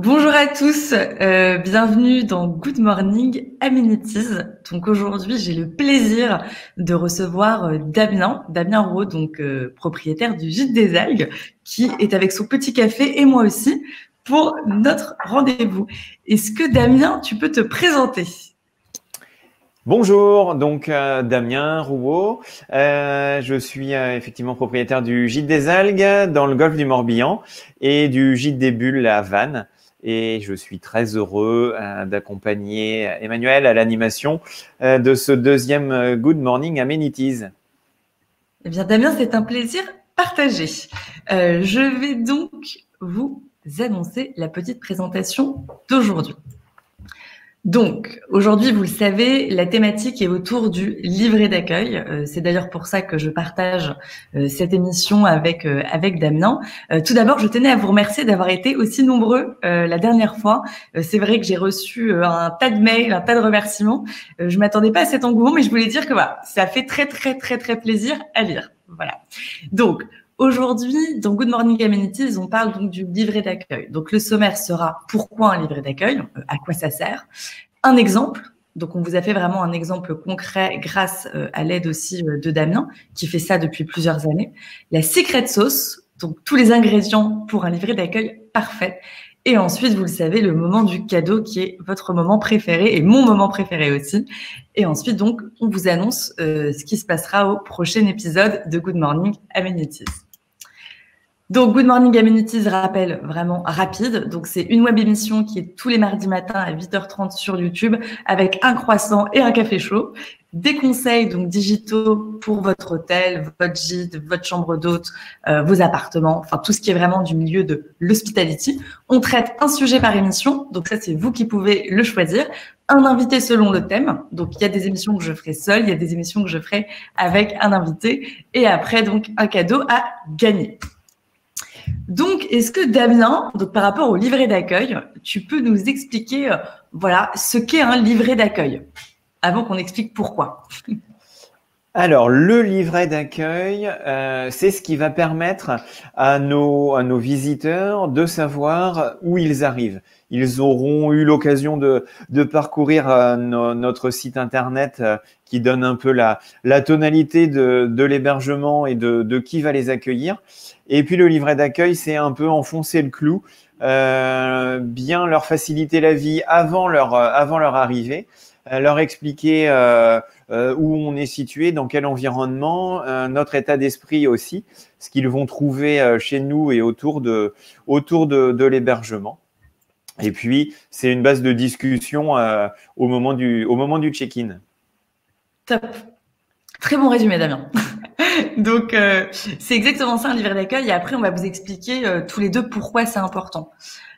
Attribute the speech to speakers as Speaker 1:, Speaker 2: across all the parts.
Speaker 1: Bonjour à tous, bienvenue dans Good Morning Amenities. Donc aujourd'hui, j'ai le plaisir de recevoir Damien Rouault, donc propriétaire du Gîte des Algues, qui est avec son petit café et moi aussi pour notre rendez-vous. Est-ce que Damien, tu peux te présenter?
Speaker 2: Bonjour, donc Damien Rouault. Je suis effectivement propriétaire du Gîte des Algues dans le golfe du Morbihan et du Gîte des Bulles à Vannes. Et je suis très heureux d'accompagner Emmanuel à l'animation de ce deuxième Good Morning Amenities.
Speaker 1: Eh bien, Damien, c'est un plaisir partagé. Je vais donc vous annoncer la petite présentation d'aujourd'hui. Donc, aujourd'hui, vous le savez, la thématique est autour du livret d'accueil. C'est d'ailleurs pour ça que je partage cette émission avec Damien. Tout d'abord, je tenais à vous remercier d'avoir été aussi nombreux la dernière fois. C'est vrai que j'ai reçu un tas de mails, un tas de remerciements. Je m'attendais pas à cet engouement, mais je voulais dire que voilà, ça fait très plaisir à lire. Voilà. Donc, aujourd'hui, dans Good Morning Amenities, on parle donc du livret d'accueil. Donc, le sommaire sera pourquoi un livret d'accueil, à quoi ça sert, un exemple. Donc, on vous a fait vraiment un exemple concret grâce à l'aide aussi de Damien, qui fait ça depuis plusieurs années. La secret sauce, donc tous les ingrédients pour un livret d'accueil parfait. Et ensuite, vous le savez, le moment du cadeau qui est votre moment préféré et mon moment préféré aussi. Et ensuite, donc, on vous annonce ce qui se passera au prochain épisode de Good Morning Amenities. Donc, Good Morning Amenities, rappel vraiment rapide. Donc, c'est une web émission qui est tous les mardis matins à 8h30 sur YouTube avec un croissant et un café chaud. Des conseils donc digitaux pour votre hôtel, votre gîte, votre chambre d'hôte, vos appartements, enfin tout ce qui est vraiment du milieu de l'hospitality. On traite un sujet par émission, donc ça c'est vous qui pouvez le choisir. Un invité selon le thème, donc il y a des émissions que je ferai seule, il y a des émissions que je ferai avec un invité, et après donc un cadeau à gagner. Donc, est-ce que Damien, donc par rapport au livret d'accueil, tu peux nous expliquer, voilà, ce qu'est un livret d'accueil, avant qu'on explique pourquoi?
Speaker 2: Alors, le livret d'accueil, c'est ce qui va permettre à nos visiteurs de savoir où ils arrivent. Ils auront eu l'occasion de parcourir notre site internet qui donne un peu la tonalité de l'hébergement et de qui va les accueillir. Et puis, le livret d'accueil, c'est un peu enfoncer le clou, bien leur faciliter la vie avant leur arrivée, leur expliquer où on est situé, dans quel environnement, notre état d'esprit aussi, ce qu'ils vont trouver chez nous et autour de l'hébergement. Et puis, c'est une base de discussion au moment du check-in.
Speaker 1: Top. Très bon résumé, Damien. Donc, c'est exactement ça, un livret d'accueil. Et après, on va vous expliquer tous les deux pourquoi c'est important.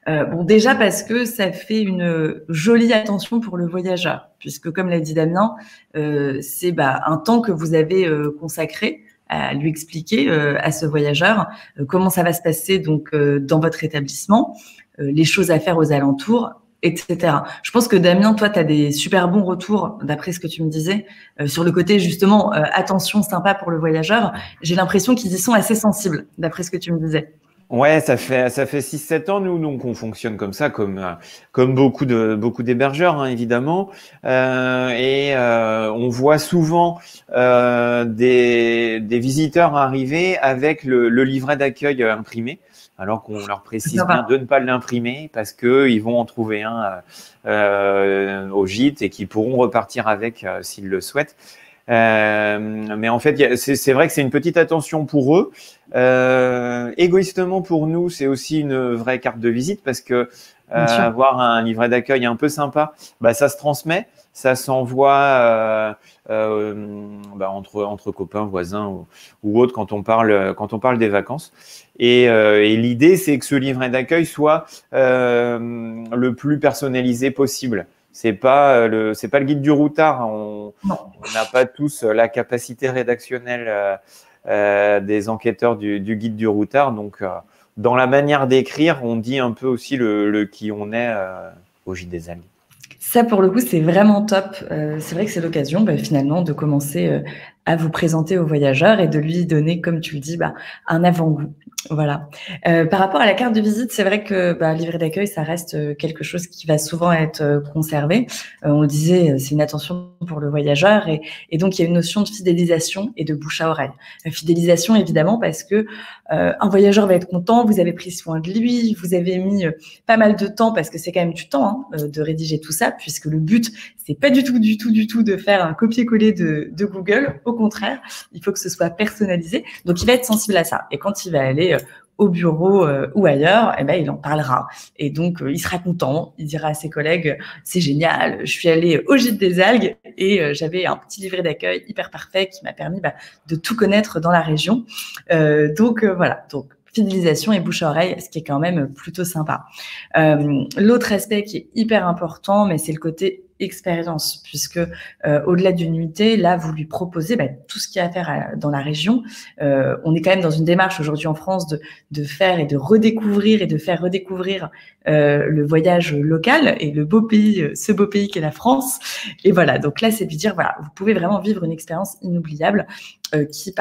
Speaker 1: Bon, déjà parce que ça fait une jolie attention pour le voyageur, puisque comme l'a dit Damien, c'est un temps que vous avez consacré à lui expliquer à ce voyageur comment ça va se passer donc dans votre établissement, les choses à faire aux alentours, etc. Je pense que Damien, toi, tu as des super bons retours, d'après ce que tu me disais, sur le côté justement attention sympa pour le voyageur. J'ai l'impression qu'ils y sont assez sensibles, d'après ce que tu me disais.
Speaker 2: Ouais, ça fait 6-7 ans, nous, donc on fonctionne comme ça, comme beaucoup d'hébergeurs, hein, évidemment. On voit souvent des visiteurs arriver avec le livret d'accueil imprimé, alors qu'on leur précise bien de ne pas l'imprimer parce que ils vont en trouver un au gîte et qu'ils pourront repartir avec s'ils le souhaitent. Mais en fait, c'est vrai que c'est une petite attention pour eux. Égoïstement pour nous, c'est aussi une vraie carte de visite parce que avoir un livret d'accueil un peu sympa, ça se transmet, ça s'envoie entre copains, voisins ou autres quand on parle des vacances. Et l'idée, c'est que ce livret d'accueil soit le plus personnalisé possible. C'est pas le guide du routard. On n'a pas tous la capacité rédactionnelle des enquêteurs du guide du routard. Donc, dans la manière d'écrire, on dit un peu aussi le qui on est au Gîte des Algues.
Speaker 1: Ça, pour le coup, c'est vraiment top. C'est vrai que c'est l'occasion finalement de commencer à vous présenter au voyageur et de lui donner, comme tu le dis, un avant-goût. Voilà. Par rapport à la carte de visite, c'est vrai que livret d'accueil, ça reste quelque chose qui va souvent être conservé. On le disait, c'est une attention pour le voyageur et donc il y a une notion de fidélisation et de bouche à oreille. Fidélisation, évidemment, parce que un voyageur va être content, vous avez pris soin de lui, vous avez mis pas mal de temps, parce que c'est quand même du temps de rédiger tout ça, puisque le but, c'est pas du tout de faire un copier-coller de Google. Au contraire, il faut que ce soit personnalisé. Donc, il va être sensible à ça. Et quand il va aller au bureau ou ailleurs, il en parlera. Et donc, il sera content. Il dira à ses collègues, c'est génial, je suis allé au gîte des algues et j'avais un petit livret d'accueil hyper parfait qui m'a permis de tout connaître dans la région. Donc, voilà. Donc, fidélisation et bouche à oreille, ce qui est quand même plutôt sympa. L'autre aspect qui est hyper important, mais c'est le côté expérience, puisque au-delà d'une nuitée, là, vous lui proposez tout ce qu'il y a à faire dans la région. On est quand même dans une démarche aujourd'hui en France de faire et de redécouvrir et de faire redécouvrir le voyage local et le beau pays, ce beau pays qu'est la France. Et voilà, donc là, c'est de lui dire, voilà, vous pouvez vraiment vivre une expérience inoubliable qui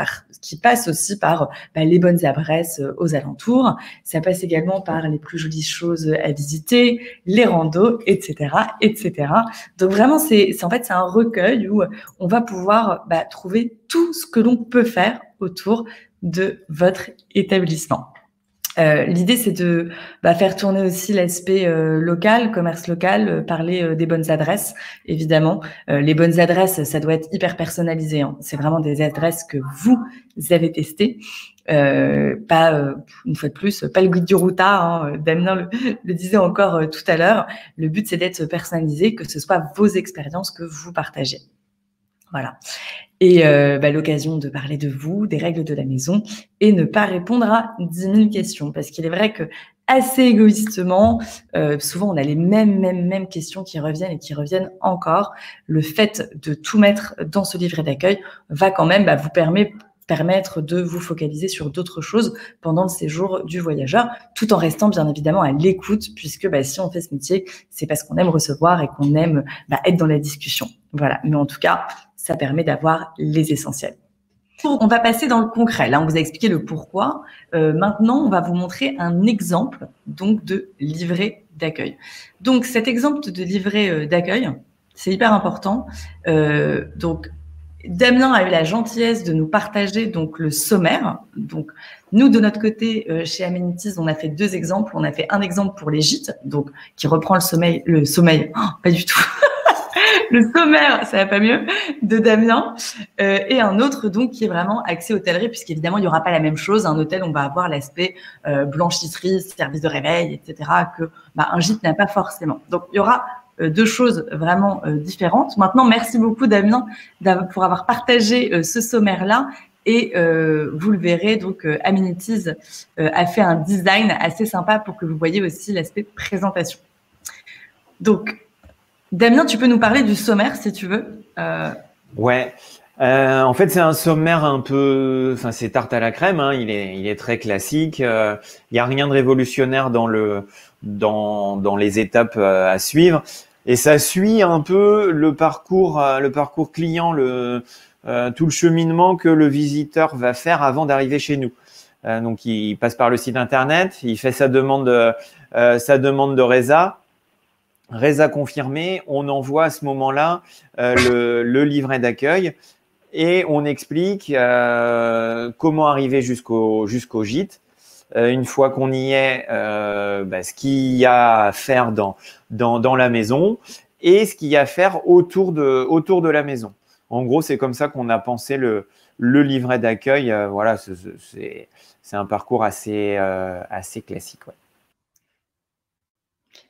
Speaker 1: passe aussi par les bonnes adresses aux alentours. Ça passe également par les plus jolies choses à visiter, les randos, etc., etc. Donc vraiment, c'est un recueil où on va pouvoir trouver tout ce que l'on peut faire autour de votre établissement. L'idée, c'est de faire tourner aussi l'aspect local, commerce local, parler des bonnes adresses, évidemment. Les bonnes adresses, ça doit être hyper personnalisé. C'est vraiment des adresses que vous avez testées. Pas, une fois de plus, pas le guide du routard. Damien le disait encore tout à l'heure. Le but, c'est d'être personnalisé, que ce soit vos expériences que vous partagez. Voilà. Et l'occasion de parler de vous, des règles de la maison et ne pas répondre à 10 000 questions. Parce qu'il est vrai que assez égoïstement, souvent on a les mêmes questions qui reviennent et qui reviennent encore. Le fait de tout mettre dans ce livret d'accueil va quand même vous permettre de vous focaliser sur d'autres choses pendant le séjour du voyageur, tout en restant bien évidemment à l'écoute, puisque si on fait ce métier, c'est parce qu'on aime recevoir et qu'on aime être dans la discussion. Voilà, mais en tout cas, ça permet d'avoir les essentiels. On va passer dans le concret. Là, on vous a expliqué le pourquoi. Maintenant, on va vous montrer un exemple donc de livret d'accueil. Donc, cet exemple de livret d'accueil, c'est hyper important. Donc, Damien a eu la gentillesse de nous partager donc le sommaire. Donc, nous, de notre côté, chez Amenities, on a fait 2 exemples. On a fait un exemple pour les gîtes, donc qui reprend le sommeil, pas du tout. Le sommaire, ça va pas mieux, de Damien, et un autre donc qui est vraiment axé hôtellerie, puisqu'évidemment il y aura pas la même chose. Un hôtel, on va avoir l'aspect blanchisserie, service de réveil, etc. que un gîte n'a pas forcément. Donc il y aura 2 choses vraiment différentes. Maintenant, merci beaucoup Damien pour avoir partagé ce sommaire-là. Et vous le verrez, donc Amenities a fait un design assez sympa pour que vous voyez aussi l'aspect présentation. Donc Damien, tu peux nous parler du sommaire si tu veux.
Speaker 2: Ouais. En fait, c'est un sommaire un peu, c'est tarte à la crème. Il est très classique. Il y a rien de révolutionnaire dans les étapes à suivre. Et ça suit un peu le parcours client, tout le cheminement que le visiteur va faire avant d'arriver chez nous. Donc, il passe par le site internet, il fait sa demande de Reza. Reza confirmé, on envoie à ce moment-là le livret d'accueil et on explique comment arriver jusqu'au gîte. Une fois qu'on y est, ce qu'il y a à faire dans la maison et ce qu'il y a à faire autour de la maison. En gros, c'est comme ça qu'on a pensé le livret d'accueil. Voilà, c'est un parcours assez classique. Ouais.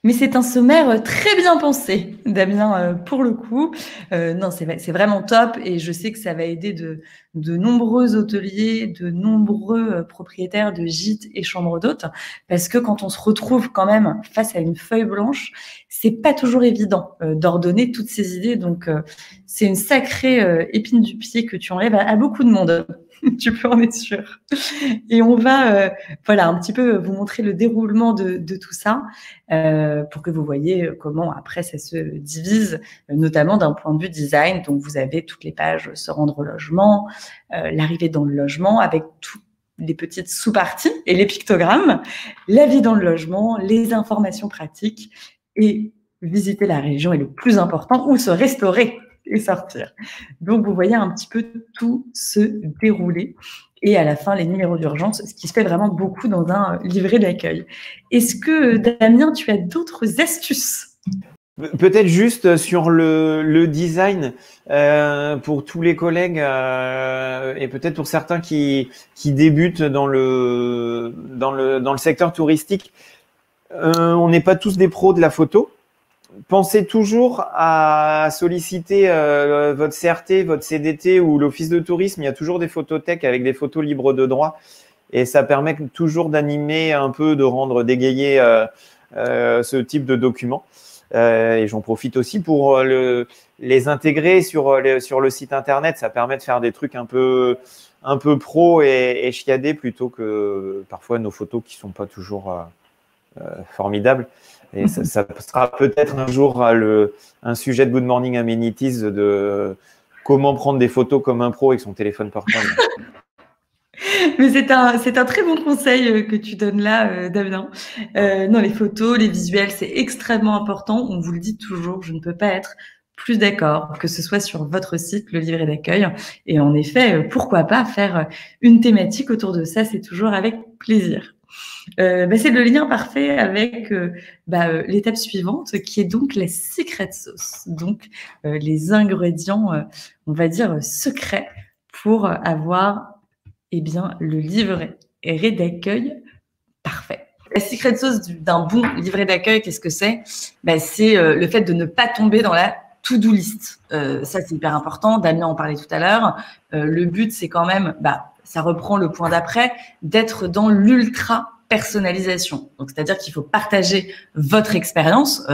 Speaker 1: Mais c'est un sommaire très bien pensé, Damien, pour le coup. Non, c'est vraiment top et je sais que ça va aider de nombreux hôteliers, de nombreux propriétaires de gîtes et chambres d'hôtes, parce que quand on se retrouve quand même face à une feuille blanche, c'est pas toujours évident d'ordonner toutes ces idées. Donc, c'est une sacrée épine du pied que tu enlèves à beaucoup de monde. Tu peux en être sûr. Et on va voilà, un petit peu vous montrer le déroulement de tout ça pour que vous voyez comment après ça se divise, notamment d'un point de vue design. Donc, vous avez toutes les pages se rendre au logement, l'arrivée dans le logement avec toutes les petites sous-parties et les pictogrammes, la vie dans le logement, les informations pratiques et visiter la région est le plus important ou se restaurer et sortir. Donc, vous voyez un petit peu tout se dérouler et à la fin, les numéros d'urgence, ce qui se fait vraiment beaucoup dans un livret d'accueil. Est-ce que, Damien, tu as d'autres astuces?
Speaker 2: Peut-être juste sur le design pour tous les collègues et peut-être pour certains qui débutent dans le secteur touristique. On n'est pas tous des pros de la photo. Pensez toujours à solliciter votre CRT, votre CDT ou l'office de tourisme. Il y a toujours des photothèques avec des photos libres de droit et ça permet toujours d'animer un peu, de rendre dégayer ce type de documents. Et j'en profite aussi pour les intégrer sur le site internet. Ça permet de faire des trucs un peu pro et chiadés plutôt que parfois nos photos qui sont pas toujours formidables. Et ça sera peut-être un jour un sujet de Good Morning Amenities de comment prendre des photos comme un pro avec son téléphone portable.
Speaker 1: Mais c'est un très bon conseil que tu donnes là, Damien. Non, les photos, les visuels, c'est extrêmement important. On vous le dit toujours, je ne peux pas être plus d'accord, que ce soit sur votre site, le livret d'accueil. Et en effet, pourquoi pas faire une thématique autour de ça, c'est toujours avec plaisir. C'est le lien parfait avec l'étape suivante qui est donc la secret sauce. Donc, les ingrédients, on va dire, secrets pour avoir le livret d'accueil parfait. La secret sauce d'un bon livret d'accueil, qu'est-ce que c'est? C'est le fait de ne pas tomber dans la to-do list. Ça, c'est hyper important. Damien en parlait tout à l'heure. Le but, c'est quand même, ça reprend le point d'après, d'être dans l'ultra personnalisation. Donc, c'est-à-dire qu'il faut partager votre expérience,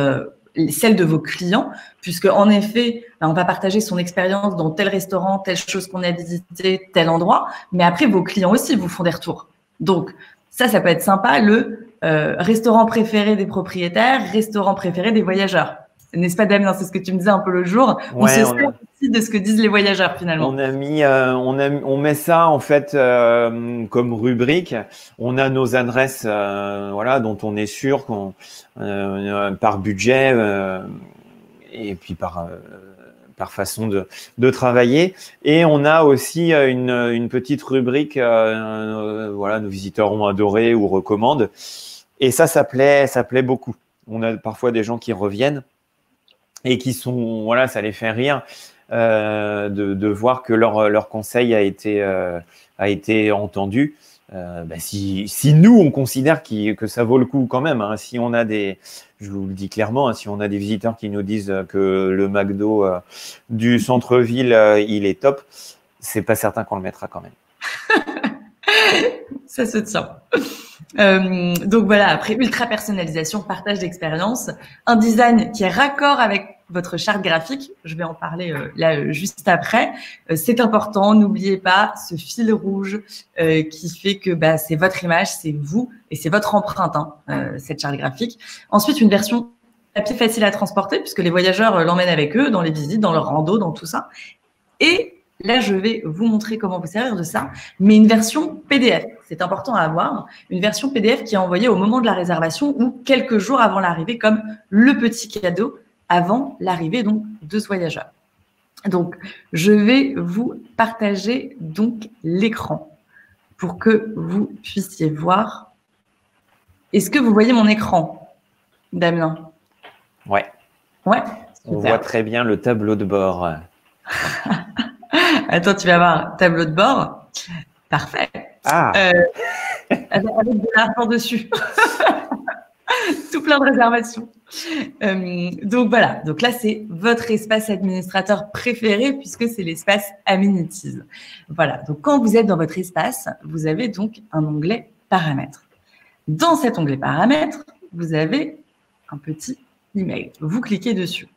Speaker 1: celle de vos clients, puisque en effet, on va partager son expérience dans tel restaurant, telle chose qu'on a visité, tel endroit, mais après, vos clients aussi vous font des retours. Donc, ça peut être sympa, le restaurant préféré des propriétaires, restaurant préféré des voyageurs. N'est-ce pas, Damien? C'est ce que tu me disais un peu le jour. Ouais, on se sert aussi de ce que disent les voyageurs, finalement.
Speaker 2: On met ça, en fait, comme rubrique. On a nos adresses, dont on est sûr qu'on, par budget, et puis par façon de travailler. Et on a aussi une petite rubrique, nos visiteurs ont adoré ou recommandent. Et ça plaît beaucoup. On a parfois des gens qui reviennent et qui sont, ça les fait rire de voir que leur conseil a été entendu. Si nous on considère que ça vaut le coup quand même, hein, si on a je vous le dis clairement, hein, si on a des visiteurs qui nous disent que le McDo du centre-ville il est top, c'est pas certain qu'on le mettra quand même.
Speaker 1: Ça se tient. Donc voilà, après ultra personnalisation, partage d'expérience, un design qui est raccord avec votre charte graphique, je vais en parler là juste après. C'est important, n'oubliez pas ce fil rouge qui fait que c'est votre image, c'est vous et c'est votre empreinte, cette charte graphique. Ensuite, une version papier facile à transporter puisque les voyageurs l'emmènent avec eux dans les visites, dans leur rando, dans tout ça. Et là, je vais vous montrer comment vous servir de ça, mais une version PDF. C'est important à avoir. Une version PDF qui est envoyée au moment de la réservation ou quelques jours avant l'arrivée, comme le petit cadeau avant l'arrivée donc de ce voyageur. Donc, je vais vous partager donc l'écran pour que vous puissiez voir. Est-ce que vous voyez mon écran, Damien?
Speaker 2: Ouais.
Speaker 1: Ouais.
Speaker 2: On voit très bien le tableau de bord.
Speaker 1: Attends, tu vas avoir un tableau de bord. Parfait. Avec de l'argent dessus. Tout plein de réservations. Donc voilà. Donc là, c'est votre espace administrateur préféré puisque c'est l'espace Amenities. Voilà. Donc quand vous êtes dans votre espace, vous avez donc un onglet paramètres. Dans cet onglet paramètres, vous avez un petit email. Vous cliquez dessus.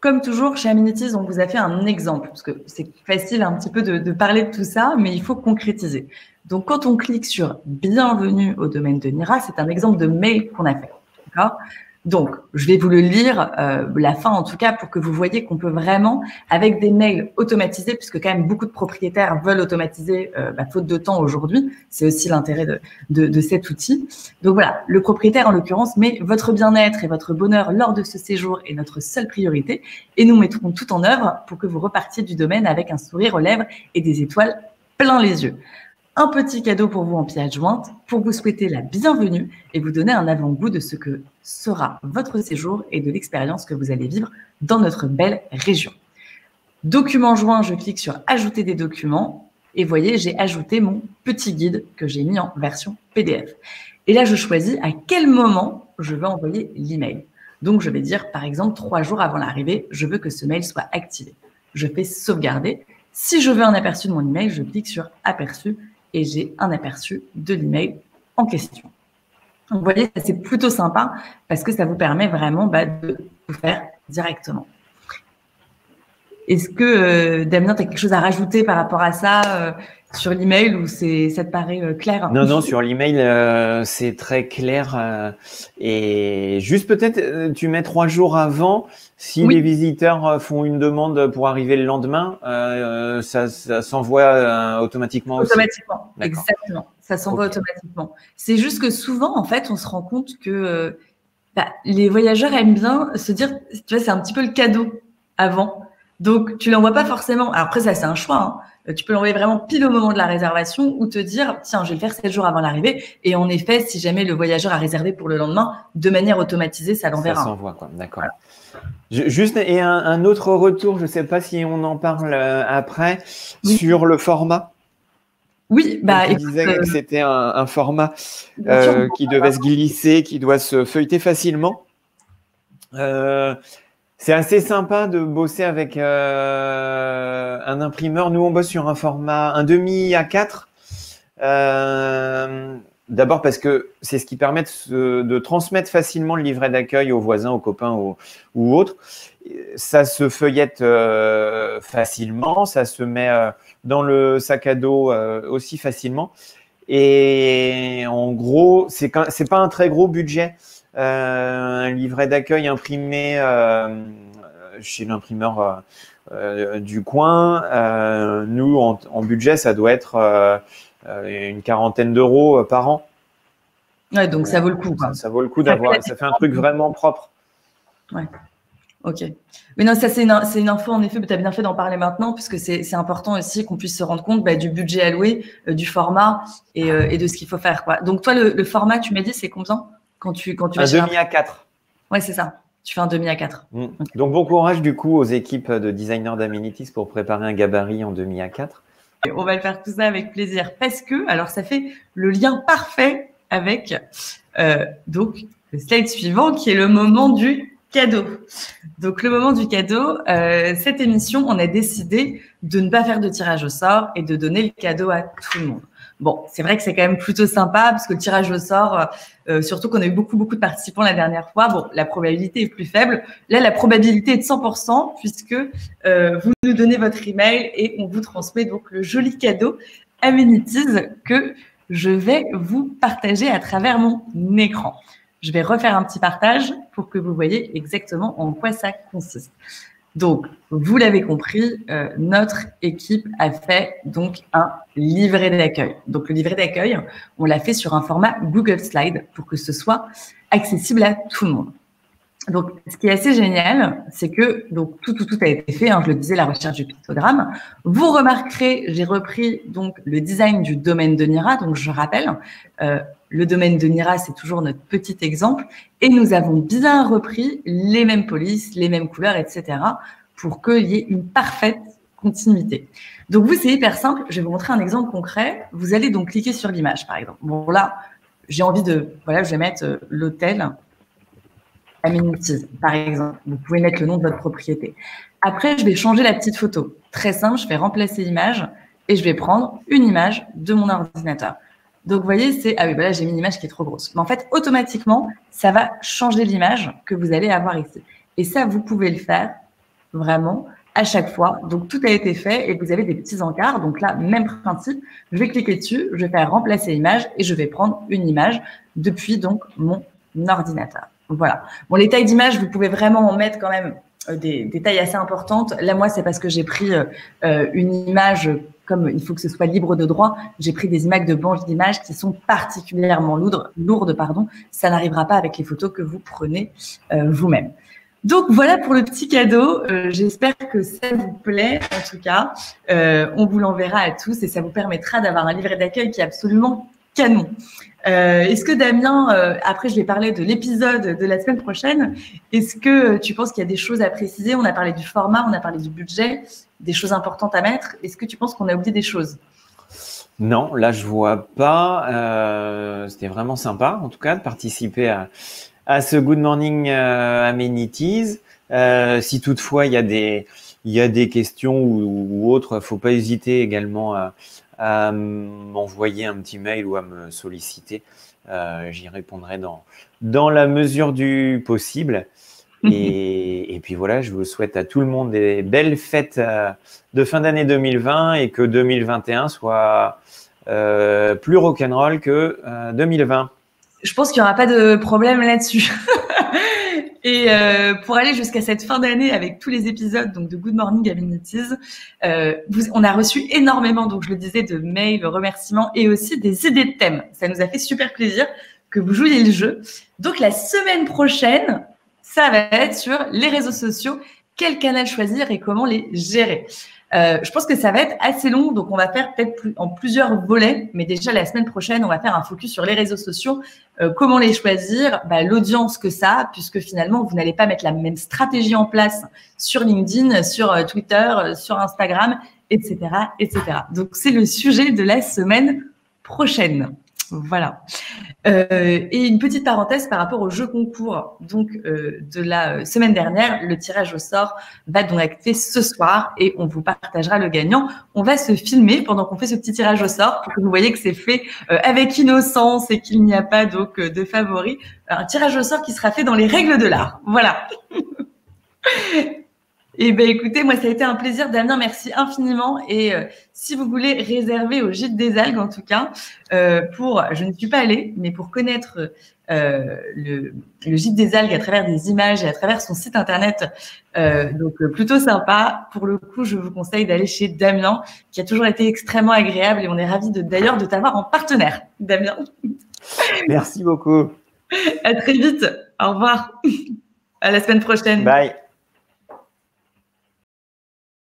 Speaker 1: Comme toujours, chez Amenities, on vous a fait un exemple, parce que c'est facile un petit peu de parler de tout ça, mais il faut concrétiser. Donc, quand on clique sur « Bienvenue au domaine de Nira », c'est un exemple de mail qu'on a fait. D'accord ? Donc, je vais vous le lire, la fin en tout cas, pour que vous voyez qu'on peut vraiment, avec des mails automatisés, puisque quand même beaucoup de propriétaires veulent automatiser, faute de temps aujourd'hui, c'est aussi l'intérêt de cet outil. Donc voilà, le propriétaire en l'occurrence met votre bien-être et votre bonheur lors de ce séjour est notre seule priorité, et nous mettrons tout en œuvre pour que vous repartiez du domaine avec un sourire aux lèvres et des étoiles plein les yeux. Un petit cadeau pour vous en pièce jointe pour vous souhaiter la bienvenue et vous donner un avant-goût de ce que sera votre séjour et de l'expérience que vous allez vivre dans notre belle région. Document joint, je clique sur « Ajouter des documents » et voyez, j'ai ajouté mon petit guide que j'ai mis en version PDF. Et là, je choisis à quel moment je veux envoyer l'email. Donc, je vais dire, par exemple, 3 jours avant l'arrivée, je veux que ce mail soit activé. Je fais « Sauvegarder ». Si je veux un aperçu de mon email, je clique sur « Aperçu » et j'ai un aperçu de l'email en question. Donc, vous voyez, c'est plutôt sympa parce que ça vous permet vraiment de tout faire directement. Est-ce que, Damien, tu as quelque chose à rajouter par rapport à ça sur l'email ou ça te paraît clair?
Speaker 2: Non, sur l'email, c'est très clair. Et juste peut-être, tu mets 3 jours avant. Si les visiteurs font une demande pour arriver le lendemain, ça s'envoie automatiquement aussi.
Speaker 1: Automatiquement, exactement. Ça s'envoie automatiquement. C'est juste que souvent, en fait, on se rend compte que les voyageurs aiment bien se dire, tu vois, c'est un petit peu le cadeau avant. Donc, tu l'envoies pas forcément. Alors après, ça, c'est un choix. Tu peux l'envoyer vraiment pile au moment de la réservation ou te dire, tiens, je vais le faire 7 jours avant l'arrivée. Et en effet, si jamais le voyageur a réservé pour le lendemain, de manière automatisée, ça l'enverra.
Speaker 2: Ça s'envoie, quoi. D'accord. Voilà. Juste, et un autre retour, je ne sais pas si on en parle après, sur le format.
Speaker 1: Oui,
Speaker 2: tu disais que c'était un format qui devait se glisser, qui doit se feuilleter facilement. C'est assez sympa de bosser avec un imprimeur. Nous, on bosse sur un format 1,5 A4. D'abord parce que c'est ce qui permet de transmettre facilement le livret d'accueil aux voisins, aux copains ou autres. Ça se feuillette facilement, ça se met dans le sac à dos aussi facilement. Et en gros, c'est pas un très gros budget. Un livret d'accueil imprimé chez l'imprimeur du coin. Nous, en budget, ça doit être une 40aine d'euros par an.
Speaker 1: Ouais, donc ça vaut le coup.
Speaker 2: Ça vaut le coup d'avoir. Ça fait un truc vraiment propre.
Speaker 1: Ouais. Ok. Mais non, ça c'est une info en effet, tu as bien fait d'en parler maintenant puisque c'est important aussi qu'on puisse se rendre compte du budget alloué, du format et de ce qu'il faut faire, quoi. Donc toi, le format, tu m'as dit, c'est combien quand tu vas
Speaker 2: un 1,5 A4.
Speaker 1: Ouais, c'est ça. Tu fais un 1,5 A4.
Speaker 2: Okay. Donc bon courage du coup aux équipes de designers d'Amenities pour préparer un gabarit en 1,5 A4.
Speaker 1: On va le faire tout ça avec plaisir parce que, alors ça fait le lien parfait avec donc le slide suivant qui est le moment du cadeau. Donc le moment du cadeau, cette émission, on a décidé de ne pas faire de tirage au sort et de donner le cadeau à tout le monde. Bon, c'est vrai que c'est quand même plutôt sympa parce que le tirage au sort, surtout qu'on a eu beaucoup de participants la dernière fois, bon, la probabilité est plus faible. Là, la probabilité est de 100% puisque vous nous donnez votre email et on vous transmet donc le joli cadeau Amenities que je vais vous partager à travers mon écran. Je vais refaire un petit partage pour que vous voyez exactement en quoi ça consiste. Donc, vous l'avez compris, notre équipe a fait donc un livret d'accueil. Donc, le livret d'accueil, on l'a fait sur un format Google Slide pour que ce soit accessible à tout le monde. Donc, ce qui est assez génial, c'est que donc tout a été fait. Je le disais, la recherche du pictogramme. Vous remarquerez, j'ai repris donc le design du domaine de Nira. Donc, je rappelle, le domaine de Nira, c'est toujours notre petit exemple. Et nous avons bien repris les mêmes polices, les mêmes couleurs, etc. pour qu'il y ait une parfaite continuité. Donc, vous, c'est hyper simple. Je vais vous montrer un exemple concret. Vous allez donc cliquer sur l'image, par exemple. Bon, là, j'ai envie je vais mettre l'hôtel Amenities, par exemple. Vous pouvez mettre le nom de votre propriété. Après, je vais changer la petite photo. Très simple, je vais remplacer l'image et je vais prendre une image de mon ordinateur. Donc, vous voyez, là, j'ai mis une image qui est trop grosse. Mais en fait, automatiquement, ça va changer l'image que vous allez avoir ici. Et ça, vous pouvez le faire vraiment, à chaque fois. Donc, tout a été fait et vous avez des petits encarts. Donc là, même principe, je vais cliquer dessus, je vais faire remplacer image et je vais prendre une image depuis donc mon ordinateur. Voilà. Bon, les tailles d'image, vous pouvez vraiment en mettre quand même des tailles assez importantes. Là, moi, c'est parce que j'ai pris une image, comme il faut que ce soit libre de droit, j'ai pris des images de banques d'images qui sont particulièrement lourdes, pardon. Ça n'arrivera pas avec les photos que vous prenez vous-même. Donc voilà pour le petit cadeau. J'espère que ça vous plaît. En tout cas, on vous l'enverra à tous et ça vous permettra d'avoir un livret d'accueil qui est absolument canon. Est-ce que Damien, après je vais parler de l'épisode de la semaine prochaine, est-ce que tu penses qu'il y a des choses à préciser? On a parlé du format, on a parlé du budget, des choses importantes à mettre. Est-ce que tu penses qu'on a oublié des choses?
Speaker 2: Non, là je vois pas. C'était vraiment sympa, en tout cas, de participer à ce Good Morning Amenities. Si toutefois il y a des questions ou autres, faut pas hésiter également à m'envoyer un petit mail ou à me solliciter. J'y répondrai dans la mesure du possible. Et puis voilà, je vous souhaite à tout le monde des belles fêtes de fin d'année 2020 et que 2021 soit plus rock'n'roll que 2020.
Speaker 1: Je pense qu'il n'y aura pas de problème là-dessus. Et pour aller jusqu'à cette fin d'année avec tous les épisodes donc de Good Morning Amenities, on a reçu énormément, donc je le disais, de mails, de remerciements et aussi des idées de thèmes. Ça nous a fait super plaisir que vous jouiez le jeu. Donc la semaine prochaine, ça va être sur les réseaux sociaux, quel canal choisir et comment les gérer. Je pense que ça va être assez long, donc on va faire peut-être en plusieurs volets, mais déjà la semaine prochaine, on va faire un focus sur les réseaux sociaux, comment les choisir, l'audience que ça a, puisque finalement, vous n'allez pas mettre la même stratégie en place sur LinkedIn, sur Twitter, sur Instagram, etc., etc. Donc, c'est le sujet de la semaine prochaine. Voilà. Et une petite parenthèse par rapport au jeu concours donc de la semaine dernière, le tirage au sort va donc être fait ce soir et on vous partagera le gagnant. On va se filmer pendant qu'on fait ce petit tirage au sort pour que vous voyez que c'est fait avec innocence et qu'il n'y a pas donc de favoris. Un tirage au sort qui sera fait dans les règles de l'art. Voilà. Eh ben écoutez, moi ça a été un plaisir, Damien, merci infiniment. Et si vous voulez réserver au Gîte des Algues, en tout cas, je ne suis pas allée, mais pour connaître le Gîte des Algues à travers des images et à travers son site internet, donc plutôt sympa. Pour le coup, je vous conseille d'aller chez Damien, qui a toujours été extrêmement agréable et on est ravis d'ailleurs de t'avoir en partenaire, Damien.
Speaker 2: Merci beaucoup.
Speaker 1: À très vite. Au revoir. À la semaine prochaine.
Speaker 2: Bye.